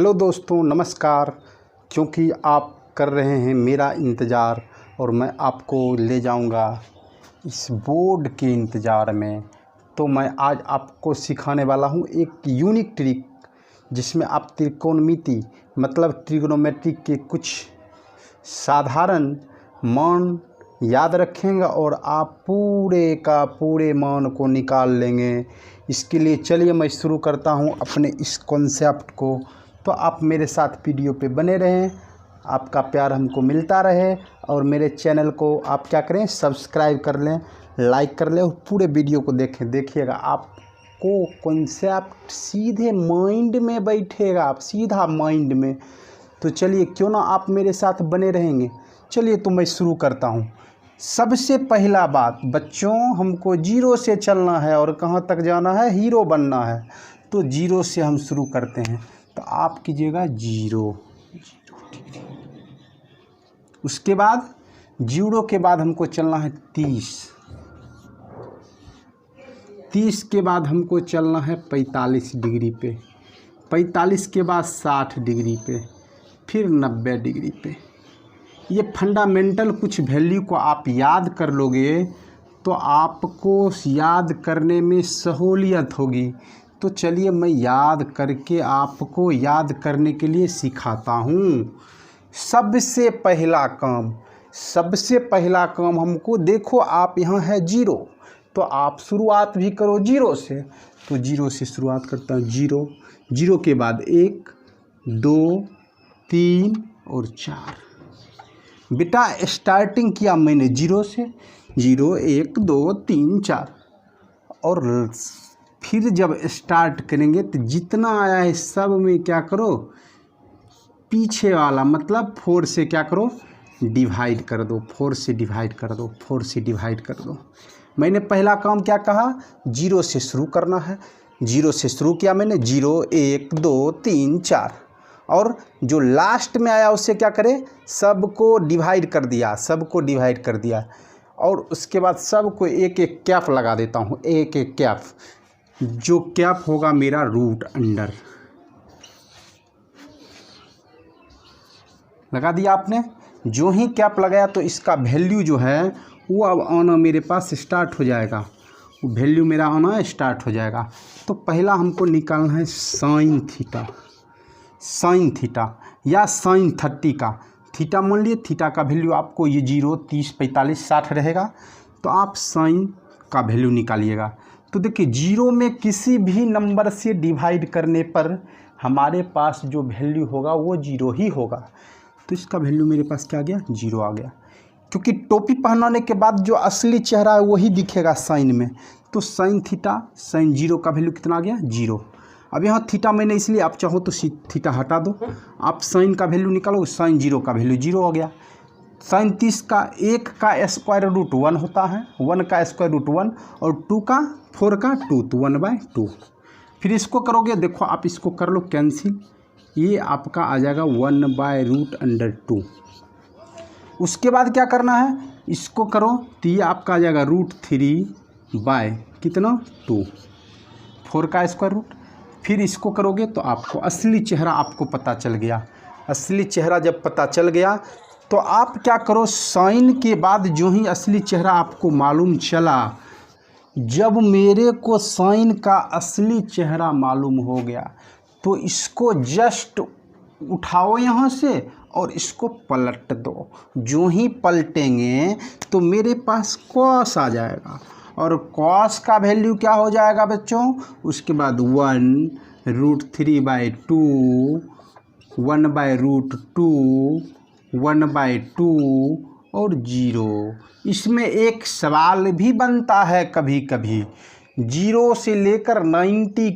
Hello दोस्तों, नमस्कार। क्योंकि आप कर रहे हैं मेरा इंतज़ार और मैं आपको ले जाऊंगा इस बोर्ड के इंतज़ार में, तो मैं आज आपको सिखाने वाला हूं एक यूनिक ट्रिक जिसमें आप त्रिकोणमिति मतलब ट्रिग्नोमेट्री के कुछ साधारण मान याद रखेंगे और आप पूरे का पूरे मान को निकाल लेंगे। इसके लिए चलिए मैं शुरू करता हूं अपने इस कॉन्सेप्ट को। तो आप मेरे साथ वीडियो पे बने रहें, आपका प्यार हमको मिलता रहे और मेरे चैनल को आप क्या करें, सब्सक्राइब कर लें, लाइक कर लें और पूरे वीडियो को देखिएगा। आपको कॉन्सेप्ट सीधे माइंड में बैठेगा, आप सीधा माइंड में। तो चलिए, क्यों ना आप मेरे साथ बने रहेंगे। चलिए तो मैं शुरू करता हूँ। सबसे पहला बात बच्चों, हमको जीरो से चलना है और कहाँ तक जाना है, हीरो बनना है। तो जीरो से हम शुरू करते हैं। तो आप कीजिएगा जीरो, उसके बाद जीरो के बाद हमको चलना है 30 के बाद हमको चलना है 45 डिग्री पे, 45 के बाद 60 डिग्री पे, फिर 90 डिग्री पे। ये फंडामेंटल कुछ वैल्यू को आप याद कर लोगे तो आपको याद करने में सहूलियत होगी। तो चलिए मैं याद करके आपको याद करने के लिए सिखाता हूँ। सबसे पहला काम हमको, देखो आप यहाँ है जीरो, तो आप शुरुआत भी करो जीरो से। तो जीरो से शुरुआत करता हूँ। जीरो के बाद 1 2 3 और 4। बेटा स्टार्टिंग किया मैंने जीरो से, 0 1 2 3 4, और फिर जब स्टार्ट करेंगे तो जितना आया है सब में क्या करो, पीछे वाला मतलब 4 से क्या करो, डिवाइड कर दो। 4 से डिवाइड कर दो, 4 से डिवाइड कर दो। मैंने पहला काम क्या कहा, जीरो से शुरू करना है। जीरो से शुरू किया मैंने, 0 1 2 3 4, और जो लास्ट में आया उससे क्या करें, सबको डिवाइड कर दिया, और उसके बाद सबको एक एक कैप लगा देता हूँ, एक एक कैप। जो कैप होगा मेरा रूट अंडर लगा दिया आपने। जो ही कैप लगाया तो इसका वैल्यू जो है वो अब आना मेरे पास स्टार्ट हो जाएगा, वो वैल्यू मेरा आना स्टार्ट हो जाएगा। तो पहला हमको निकालना है साइन थीटा या साइन 30 का। थीटा मान लिए, थीटा का वैल्यू आपको ये 0 30 45 60 रहेगा। तो आप साइन का वैल्यू निकालिएगा। तो देखिए, जीरो में किसी भी नंबर से डिवाइड करने पर हमारे पास जो वैल्यू होगा वो जीरो ही होगा। तो इसका वैल्यू मेरे पास क्या आ गया, जीरो आ गया। क्योंकि टोपी पहनाने के बाद जो असली चेहरा है वही दिखेगा साइन में। तो साइन थीटा, साइन जीरो का वैल्यू कितना आ गया, जीरो। अब यहाँ थीटा मैंने इसलिए, आप चाहो तो थीटा हटा दो, आप साइन का वैल्यू निकालो, साइन जीरो का वैल्यू जीरो हो गया। साइन 30 का 1 का स्क्वायर रूट 1 होता है, 1 का स्क्वायर रूट 1, और 2 का 4 का 2, तो 1/2। फिर इसको करोगे, देखो आप इसको कर लो कैंसिल, ये आपका आ जाएगा 1/√2। उसके बाद क्या करना है, इसको करो तो ये आपका आ जाएगा √3/2, 4 का स्क्वायर रूट। फिर इसको करोगे तो आपको असली चेहरा आपको पता चल गया। असली चेहरा जब पता चल गया तो आप क्या करो, साइन के बाद जो ही असली चेहरा आपको मालूम चला, जब मेरे को साइन का असली चेहरा मालूम हो गया तो इसको जस्ट उठाओ यहाँ से और इसको पलट दो। जो ही पलटेंगे तो मेरे पास कॉस आ जाएगा, और कॉस का वैल्यू क्या हो जाएगा बच्चों, उसके बाद 1√3/2, 1/√2, 1/2 और 0। इसमें एक सवाल भी बनता है कभी कभी, 0 से लेकर 90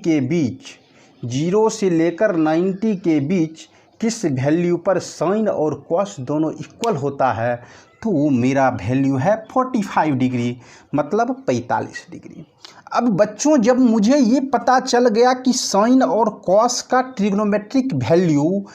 के बीच किस वैल्यू पर साइन और कॉस दोनों इक्वल होता है। तो वो मेरा वैल्यू है 45 डिग्री, मतलब 45 डिग्री। अब बच्चों, जब मुझे ये पता चल गया कि साइन और कॉस का ट्रिग्नोमेट्रिक वैल्यू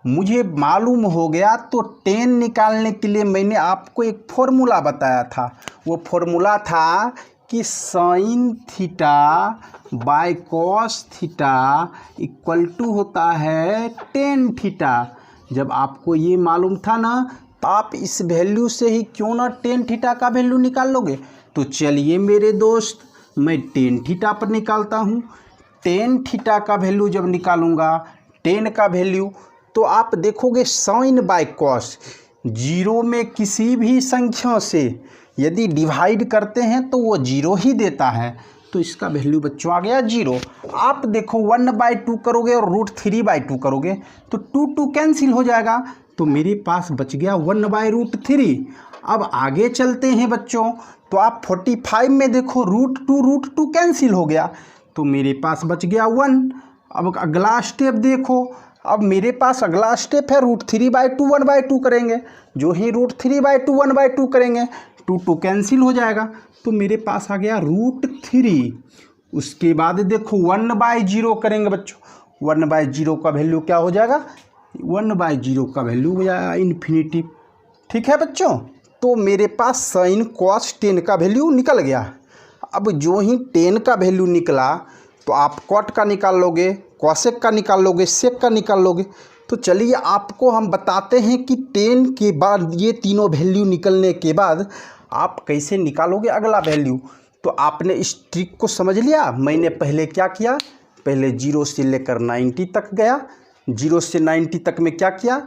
मुझे मालूम हो गया, तो टेन निकालने के लिए मैंने आपको एक फॉर्मूला बताया था। वो फॉर्मूला था कि sine theta by cos theta equal to होता है टेन थीटा। जब आपको ये मालूम था ना, आप इस वैल्यू से ही क्यों ना टेन थीटा का वैल्यू निकाल लोगे। तो चलिए मेरे दोस्त, मैं टेन थीटा पर निकालता हूँ। टेन थीटा का वैल्यू जब निकालूंगा, टेन का वैल्यू, तो आप देखोगे साइन बाय कॉस, जीरो में किसी भी संख्या से यदि डिवाइड करते हैं तो वो जीरो ही देता है। तो इसका वैल्यू बच्चों आ गया जीरो। आप देखो 1/2 करोगे और √3/2 करोगे तो 2 कैंसिल हो जाएगा, तो मेरे पास बच गया 1/√3। अब आगे चलते हैं बच्चों, तो आप 45 में देखो √2 कैंसिल हो गया, तो मेरे पास बच गया 1। अब अगला स्टेप देखो, अब मेरे पास अगला स्टेप है √3/2 1/2 करेंगे। जो ही √3/2 1/2 करेंगे 2 कैंसिल हो जाएगा, तो मेरे पास आ गया √3। उसके बाद देखो 1/0 करेंगे बच्चों, 1/0 का वैल्यू क्या हो जाएगा, 1/0 का वैल्यू हो जाएगा इन्फिनिटी। ठीक है बच्चों, तो मेरे पास साइन कॉस 10 का वैल्यू निकल गया। अब जो ही 10 का वैल्यू निकला तो आप कॉट का निकाल लोगे, कॉसेक का निकाल लोगे, सेक का निकाल लोगे। तो चलिए आपको हम बताते हैं कि 10 के बाद ये तीनों वैल्यू निकलने के बाद आप कैसे निकालोगे अगला वैल्यू। तो आपने इस ट्रिक को समझ लिया। मैंने पहले क्या किया, पहले 0 से लेकर 90 तक गया। 0 से 90 तक में क्या किया,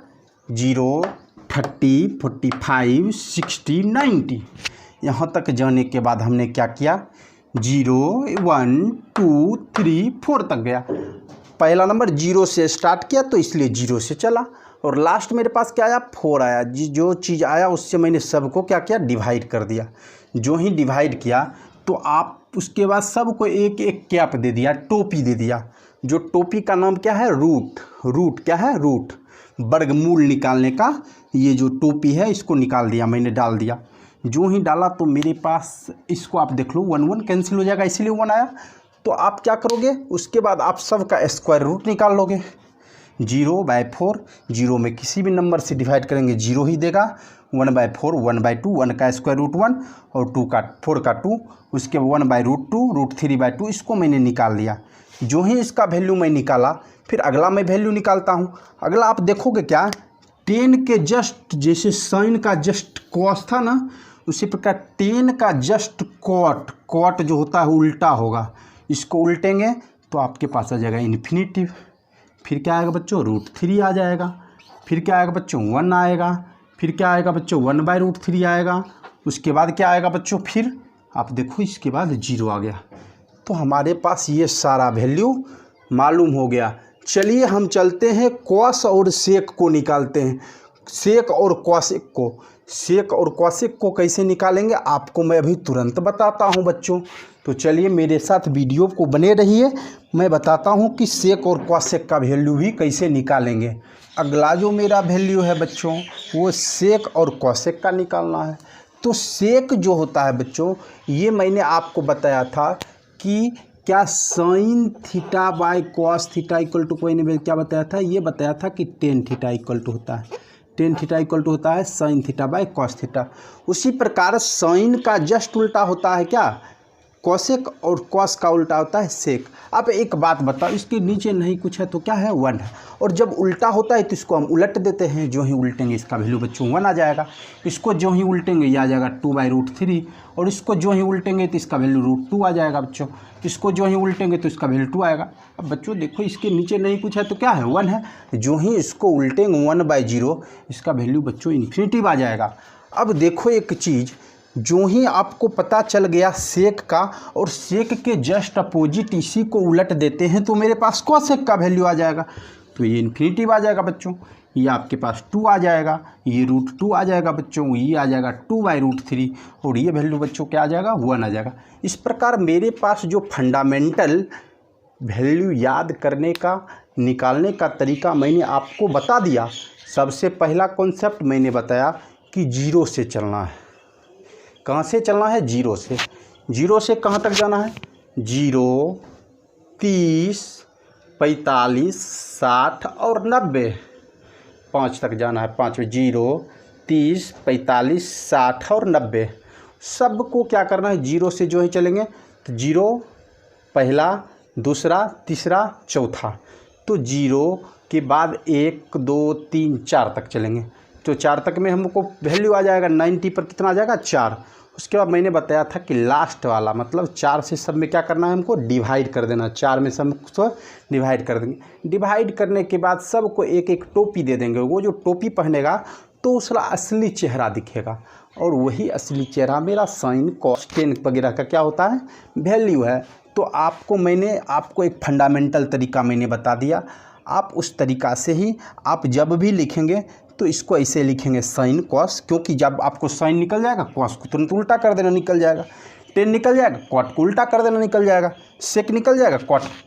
0 30 45 60 90, यहाँ तक जाने के बाद हमने क्या किया, 0 1 2 3 4 तक गया। पहला नंबर 0 से स्टार्ट किया तो इसलिए 0 से चला, और लास्ट मेरे पास क्या आया, 4 आया। जो चीज़ आया उससे मैंने सबको क्या किया, डिवाइड कर दिया। जो ही डिवाइड किया तो आप उसके बाद सबको एक एक कैप दे दिया, टोपी दे दिया। जो टोपी का नाम क्या है, रूट क्या है, रूट, वर्गमूल निकालने का ये जो टोपी है इसको निकाल दिया मैंने, डाल दिया। जो ही डाला तो मेरे पास इसको आप देख लो 1 कैंसिल हो जाएगा, इसीलिए 1 आया। तो आप क्या करोगे, उसके बाद आप सब का स्क्वायर रूट निकाल लोगे। 0/4, 0 में किसी भी नंबर से डिवाइड करेंगे 0 ही देगा। 1/4 1/2, 1 का स्क्वायर रूट 1 और 4 का 2, उसके 1/√2 √3/2, इसको मैंने निकाल दिया। जो ही इसका वैल्यू मैं निकाला, फिर अगला मैं वैल्यू निकालता हूँ। अगला आप देखोगे क्या, 10 के जस्ट जैसे साइन का जस्ट कॉस था ना, उसी प्रकार 10 का जस्ट कॉट जो होता है उल्टा होगा। इसको उल्टेंगे तो आपके पास आ जाएगा इन्फिनिटी। फिर क्या आएगा बच्चों, √3 आ जाएगा। फिर क्या आएगा बच्चों, 1 आएगा। फिर क्या आएगा बच्चों, 1/√3 आएगा। उसके बाद क्या आएगा बच्चों, फिर आप देखो इसके बाद 0 आ गया। तो हमारे पास ये सारा वैल्यू मालूम हो गया। चलिए हम चलते हैं कॉस और सेक को निकालते हैं। सेक और कॉसेक को कैसे निकालेंगे आपको मैं अभी तुरंत बताता हूं बच्चों। तो चलिए मेरे साथ वीडियो को बने रहिए, मैं बताता हूं कि सेक और कॉसेक का वैल्यू भी कैसे निकालेंगे। अगला जो मेरा वैल्यू है बच्चों वो सेक और कॉसेक का निकालना है। तो सेक जो होता है बच्चों, ये मैंने आपको बताया था कि क्या sine theta by cos theta equal to, कोई ने क्या बताया था, ये बताया था कि टेन थीटा इक्वल टू होता है, टेन थीटा इक्वल टू होता है sign theta by cos theta. उसी प्रकार साइन का जस्ट उल्टा होता है क्या, कॉसेक, और कॉस का उल्टा होता है सेक। अब एक बात बताओ, इसके नीचे नहीं कुछ है तो क्या है, 1 है। और जब उल्टा होता है तो इसको हम उलट देते हैं। जो ही उल्टेंगे इसका वैल्यू बच्चों 1 आ जाएगा। इसको जो ही उल्टेंगे ये आ जाएगा 2/√3, और इसको जो ही उल्टेंगे तो इसका वैल्यू √2 आ जाएगा बच्चों। इसको जो ही उल्टेंगे तो इसका वैल्यू 2 आएगा। अब बच्चों देखो इसके नीचे नहीं कुछ है तो क्या है, 1 है। जो ही इसको उल्टेंगे 1/0, इसका वैल्यू बच्चों इन्फिनिटी आ जाएगा। अब देखो एक चीज़, जो ही आपको पता चल गया सेक का, और सेक के जस्ट अपोजिट इसी को उलट देते हैं तो मेरे पास कॉसेक का वैल्यू आ जाएगा। तो ये इन्फिनिटी आ जाएगा बच्चों। ये आपके पास 2 आ जाएगा, ये √2 आ जाएगा बच्चों, ये आ जाएगा 2/√3, और ये वैल्यू बच्चों क्या आ जाएगा, 1 आ जाएगा। इस प्रकार मेरे पास जो फंडामेंटल वैल्यू याद करने का, निकालने का तरीका मैंने आपको बता दिया। सबसे पहला कॉन्सेप्ट मैंने बताया कि 0 से चलना है। कहाँ से चलना है, 0 से। 0 से कहाँ तक जाना है, 0 30 45 60 और 90, 5 तक जाना है। 5 में 0 30 45 60 और 90 सबको क्या करना है, 0 से जो ही चलेंगे तो 0 पहला, दूसरा, तीसरा, चौथा। तो 0 के बाद 1 2 3 4 तक चलेंगे। तो 4 तक में हमको वैल्यू आ जाएगा 90 पर कितना आ जाएगा 4। उसके बाद मैंने बताया था कि लास्ट वाला मतलब 4 से सब में क्या करना है, हमको डिवाइड कर देना। 4 में सब को डिवाइड कर देंगे। डिवाइड करने के बाद सबको एक एक टोपी दे देंगे। वो जो टोपी पहनेगा तो उसका असली चेहरा दिखेगा, और वही असली चेहरा मेरा साइन कॉस टेन वगैरह का क्या होता है, वैल्यू है। तो मैंने आपको एक फंडामेंटल तरीका मैंने बता दिया। आप उस तरीक़ा से ही आप जब भी लिखेंगे तो इसको ऐसे लिखेंगे साइन कॉस, क्योंकि जब आपको साइन निकल जाएगा कॉस को तुरंत उल्टा कर देना निकल जाएगा, टेन निकल जाएगा कॉट को उल्टा कर देना निकल जाएगा, सेक निकल जाएगा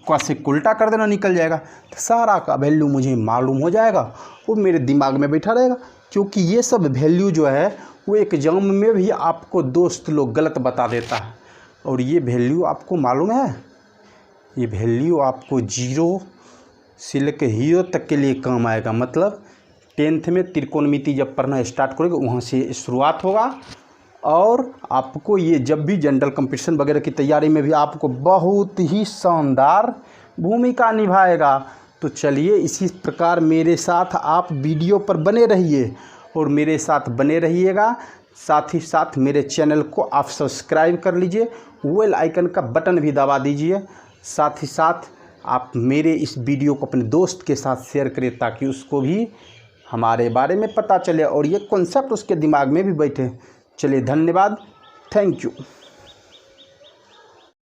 कॉस सेक को उल्टा कर देना निकल जाएगा। तो सारा का वैल्यू मुझे मालूम हो जाएगा, वो मेरे दिमाग में बैठा रहेगा। क्योंकि ये सब वैल्यू जो है वो एग्जाम में भी आपको दोस्त लोग गलत बता देता है, और ये वैल्यू आपको मालूम है, ये वैल्यू आपको 0 से लेकर हीरो तक के लिए काम आएगा। मतलब 10th में त्रिकोणमिति जब पढ़ना स्टार्ट करोगे वहाँ से शुरुआत होगा, और आपको ये जब भी जनरल कंपटीशन वगैरह की तैयारी में भी आपको बहुत ही शानदार भूमिका निभाएगा। तो चलिए इसी प्रकार मेरे साथ आप वीडियो पर बने रहिए और मेरे साथ बने रहिएगा। साथ ही साथ मेरे चैनल को आप सब्सक्राइब कर लीजिए, बेल आइकन का बटन भी दबा दीजिए। साथ ही साथ आप मेरे इस वीडियो को अपने दोस्त के साथ शेयर करें ताकि उसको भी हमारे बारे में पता चले और ये कॉन्सेप्ट उसके दिमाग में भी बैठे। चलिए धन्यवाद, थैंक यू।